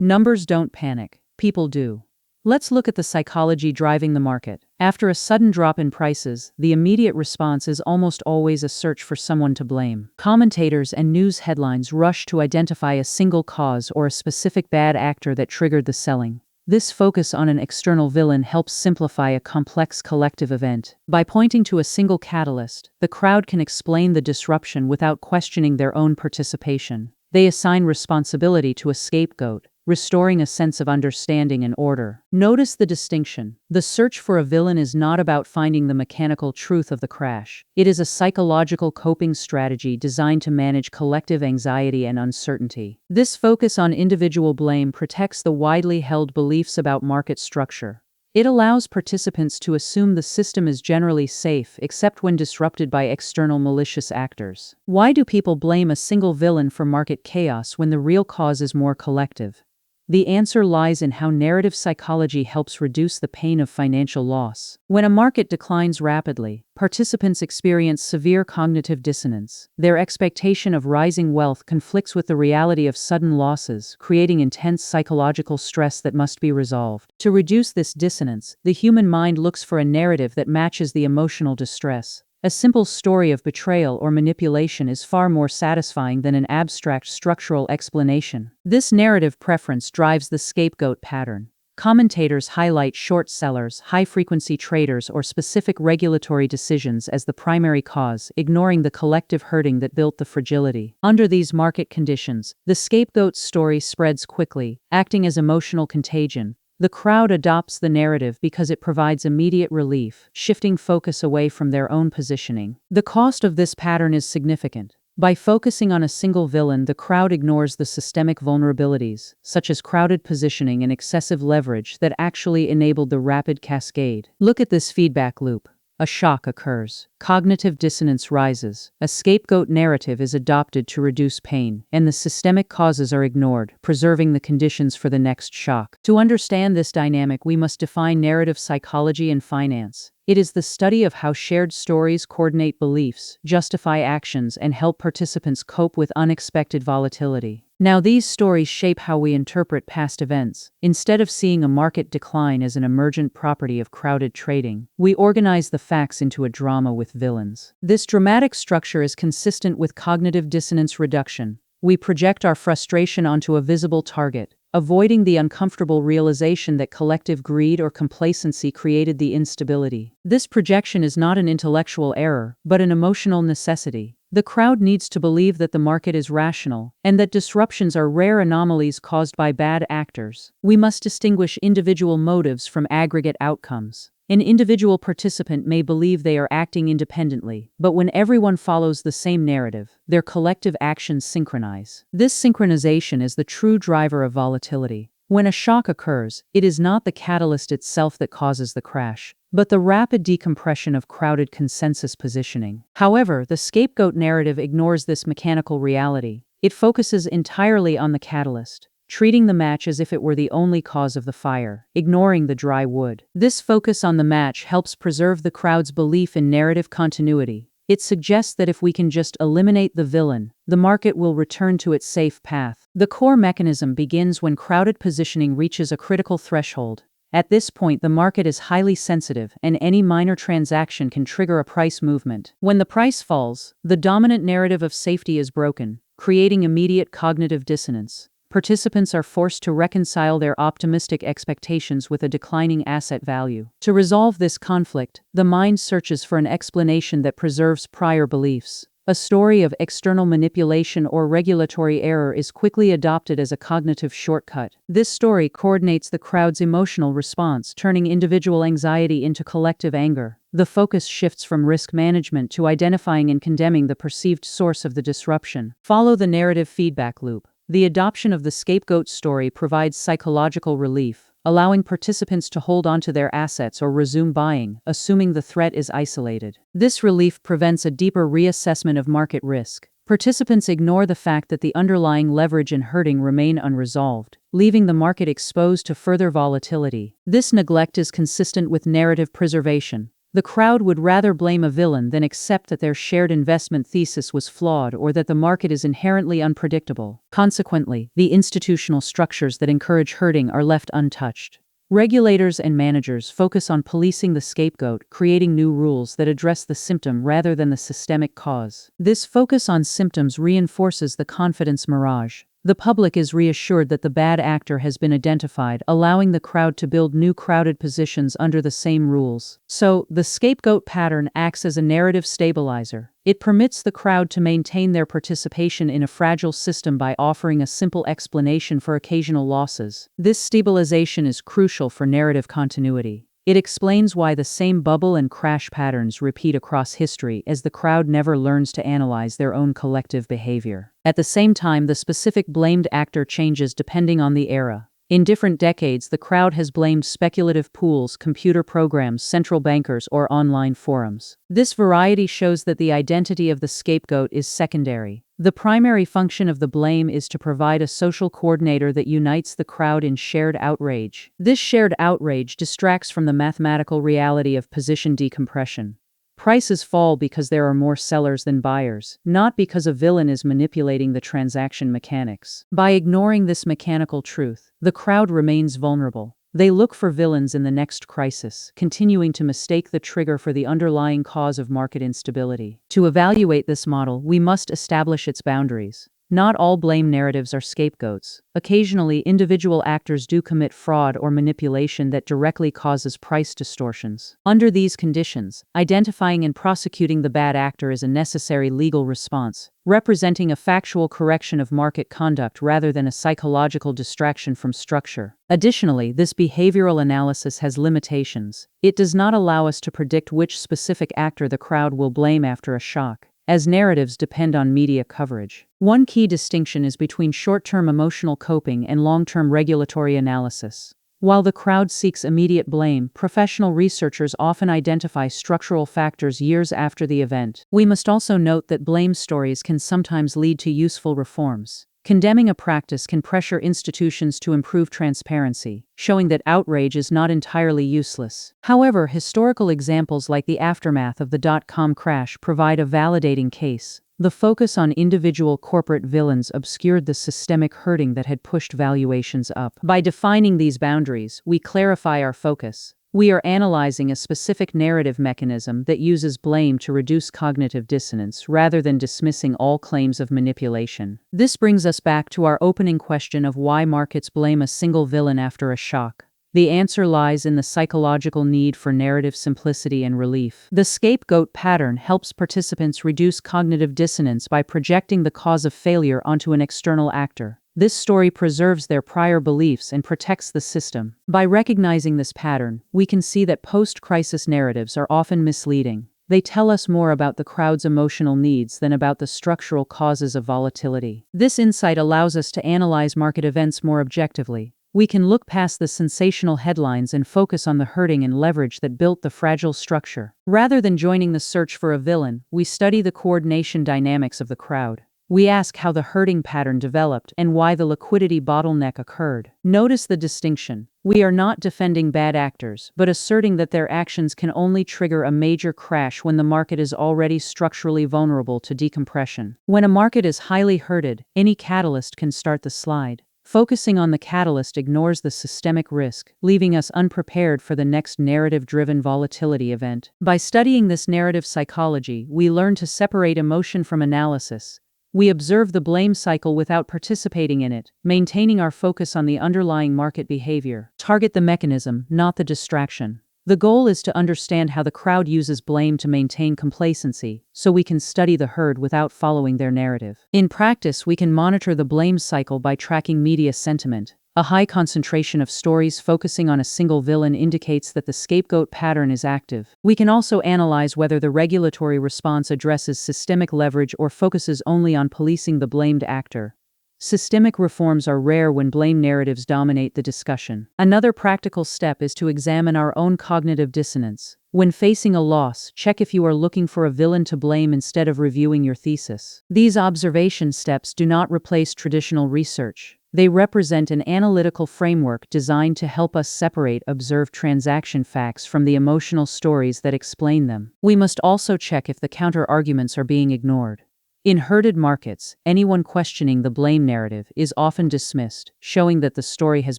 Numbers don't panic, people do. Let's look at the psychology driving the market. After a sudden drop in prices, the immediate response is almost always a search for someone to blame. Commentators and news headlines rush to identify a single cause or a specific bad actor that triggered the selling. This focus on an external villain helps simplify a complex collective event. By pointing to a single catalyst, the crowd can explain the disruption without questioning their own participation. They assign responsibility to a scapegoat, restoring a sense of understanding and order. Notice the distinction. The search for a villain is not about finding the mechanical truth of the crash. It is a psychological coping strategy designed to manage collective anxiety and uncertainty. This focus on individual blame protects the widely held beliefs about market structure. It allows participants to assume the system is generally safe except when disrupted by external malicious actors. Why do people blame a single villain for market chaos when the real cause is more collective? The answer lies in how narrative psychology helps reduce the pain of financial loss. When a market declines rapidly, participants experience severe cognitive dissonance. Their expectation of rising wealth conflicts with the reality of sudden losses, creating intense psychological stress that must be resolved. To reduce this dissonance, the human mind looks for a narrative that matches the emotional distress. A simple story of betrayal or manipulation is far more satisfying than an abstract structural explanation. This narrative preference drives the scapegoat pattern. Commentators highlight short sellers, high-frequency traders, or specific regulatory decisions as the primary cause, ignoring the collective hurting that built the fragility. Under these market conditions, the scapegoat story spreads quickly, acting as emotional contagion. The crowd adopts the narrative because it provides immediate relief, shifting focus away from their own positioning. The cost of this pattern is significant. By focusing on a single villain, the crowd ignores the systemic vulnerabilities, such as crowded positioning and excessive leverage, that actually enabled the rapid cascade. Look at this feedback loop. A shock occurs. Cognitive dissonance rises. A scapegoat narrative is adopted to reduce pain, and the systemic causes are ignored, preserving the conditions for the next shock. To understand this dynamic, we must define narrative psychology and finance. It is the study of how shared stories coordinate beliefs, justify actions, and help participants cope with unexpected volatility. Now, these stories shape how we interpret past events. Instead of seeing a market decline as an emergent property of crowded trading, we organize the facts into a drama with villains. This dramatic structure is consistent with cognitive dissonance reduction. We project our frustration onto a visible target, avoiding the uncomfortable realization that collective greed or complacency created the instability. This projection is not an intellectual error, but an emotional necessity. The crowd needs to believe that the market is rational, and that disruptions are rare anomalies caused by bad actors. We must distinguish individual motives from aggregate outcomes. An individual participant may believe they are acting independently, but when everyone follows the same narrative, their collective actions synchronize. This synchronization is the true driver of volatility. When a shock occurs, it is not the catalyst itself that causes the crash, but the rapid decompression of crowded consensus positioning. However, the scapegoat narrative ignores this mechanical reality. It focuses entirely on the catalyst, treating the match as if it were the only cause of the fire, ignoring the dry wood. This focus on the match helps preserve the crowd's belief in narrative continuity. It suggests that if we can just eliminate the villain, the market will return to its safe path. The core mechanism begins when crowded positioning reaches a critical threshold. At this point, the market is highly sensitive, and any minor transaction can trigger a price movement. When the price falls, the dominant narrative of safety is broken, creating immediate cognitive dissonance. Participants are forced to reconcile their optimistic expectations with a declining asset value. To resolve this conflict, the mind searches for an explanation that preserves prior beliefs. A story of external manipulation or regulatory error is quickly adopted as a cognitive shortcut. This story coordinates the crowd's emotional response, turning individual anxiety into collective anger. The focus shifts from risk management to identifying and condemning the perceived source of the disruption. Follow the narrative feedback loop. The adoption of the scapegoat story provides psychological relief, allowing participants to hold onto their assets or resume buying, assuming the threat is isolated. This relief prevents a deeper reassessment of market risk. Participants ignore the fact that the underlying leverage and hurting remain unresolved, leaving the market exposed to further volatility. This neglect is consistent with narrative preservation. The crowd would rather blame a villain than accept that their shared investment thesis was flawed or that the market is inherently unpredictable. Consequently, the institutional structures that encourage herding are left untouched. Regulators and managers focus on policing the scapegoat, creating new rules that address the symptom rather than the systemic cause. This focus on symptoms reinforces the confidence mirage. The public is reassured that the bad actor has been identified, allowing the crowd to build new crowded positions under the same rules. So, the scapegoat pattern acts as a narrative stabilizer. It permits the crowd to maintain their participation in a fragile system by offering a simple explanation for occasional losses. This stabilization is crucial for narrative continuity. It explains why the same bubble and crash patterns repeat across history, as the crowd never learns to analyze their own collective behavior. At the same time, the specific blamed actor changes depending on the era. In different decades, the crowd has blamed speculative pools, computer programs, central bankers, or online forums. This variety shows that the identity of the scapegoat is secondary. The primary function of the blame is to provide a social coordinator that unites the crowd in shared outrage. This shared outrage distracts from the mathematical reality of position decompression. Prices fall because there are more sellers than buyers, not because a villain is manipulating the transaction mechanics. By ignoring this mechanical truth, the crowd remains vulnerable. They look for villains in the next crisis, continuing to mistake the trigger for the underlying cause of market instability. To evaluate this model, we must establish its boundaries. Not all blame narratives are scapegoats. Occasionally, individual actors do commit fraud or manipulation that directly causes price distortions. Under these conditions, identifying and prosecuting the bad actor is a necessary legal response, representing a factual correction of market conduct rather than a psychological distraction from structure. Additionally, this behavioral analysis has limitations. It does not allow us to predict which specific actor the crowd will blame after a shock, as narratives depend on media coverage. One key distinction is between short-term emotional coping and long-term regulatory analysis. While the crowd seeks immediate blame, professional researchers often identify structural factors years after the event. We must also note that blame stories can sometimes lead to useful reforms. Condemning a practice can pressure institutions to improve transparency, showing that outrage is not entirely useless. However, historical examples like the aftermath of the dot-com crash provide a validating case. The focus on individual corporate villains obscured the systemic herding that had pushed valuations up. By defining these boundaries, we clarify our focus. We are analyzing a specific narrative mechanism that uses blame to reduce cognitive dissonance rather than dismissing all claims of manipulation. This brings us back to our opening question of why markets blame a single villain after a shock. The answer lies in the psychological need for narrative simplicity and relief. The scapegoat pattern helps participants reduce cognitive dissonance by projecting the cause of failure onto an external actor. This story preserves their prior beliefs and protects the system. By recognizing this pattern, we can see that post-crisis narratives are often misleading. They tell us more about the crowd's emotional needs than about the structural causes of volatility. This insight allows us to analyze market events more objectively. We can look past the sensational headlines and focus on the herding and leverage that built the fragile structure. Rather than joining the search for a villain, we study the coordination dynamics of the crowd. We ask how the herding pattern developed and why the liquidity bottleneck occurred. Notice the distinction. We are not defending bad actors, but asserting that their actions can only trigger a major crash when the market is already structurally vulnerable to decompression. When a market is highly herded, any catalyst can start the slide. Focusing on the catalyst ignores the systemic risk, leaving us unprepared for the next narrative-driven volatility event. By studying this narrative psychology, we learn to separate emotion from analysis. We observe the blame cycle without participating in it, maintaining our focus on the underlying market behavior. Target the mechanism, not the distraction. The goal is to understand how the crowd uses blame to maintain complacency, so we can study the herd without following their narrative. In practice, we can monitor the blame cycle by tracking media sentiment. A high concentration of stories focusing on a single villain indicates that the scapegoat pattern is active. We can also analyze whether the regulatory response addresses systemic leverage or focuses only on policing the blamed actor. Systemic reforms are rare when blame narratives dominate the discussion. Another practical step is to examine our own cognitive dissonance. When facing a loss, check if you are looking for a villain to blame instead of reviewing your thesis. These observation steps do not replace traditional research. They represent an analytical framework designed to help us separate observed transaction facts from the emotional stories that explain them. We must also check if the counter-arguments are being ignored. In herded markets, anyone questioning the blame narrative is often dismissed, showing that the story has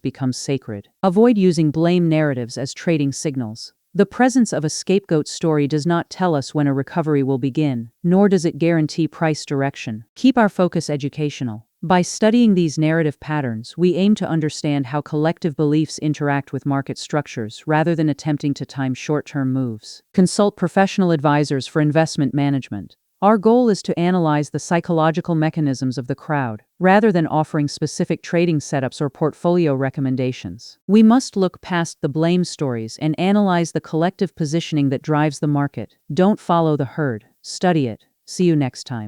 become sacred. Avoid using blame narratives as trading signals. The presence of a scapegoat story does not tell us when a recovery will begin, nor does it guarantee price direction. Keep our focus educational. By studying these narrative patterns, we aim to understand how collective beliefs interact with market structures rather than attempting to time short-term moves. Consult professional advisors for investment management. Our goal is to analyze the psychological mechanisms of the crowd, rather than offering specific trading setups or portfolio recommendations. We must look past the blame stories and analyze the collective positioning that drives the market. Don't follow the herd, study it. See you next time.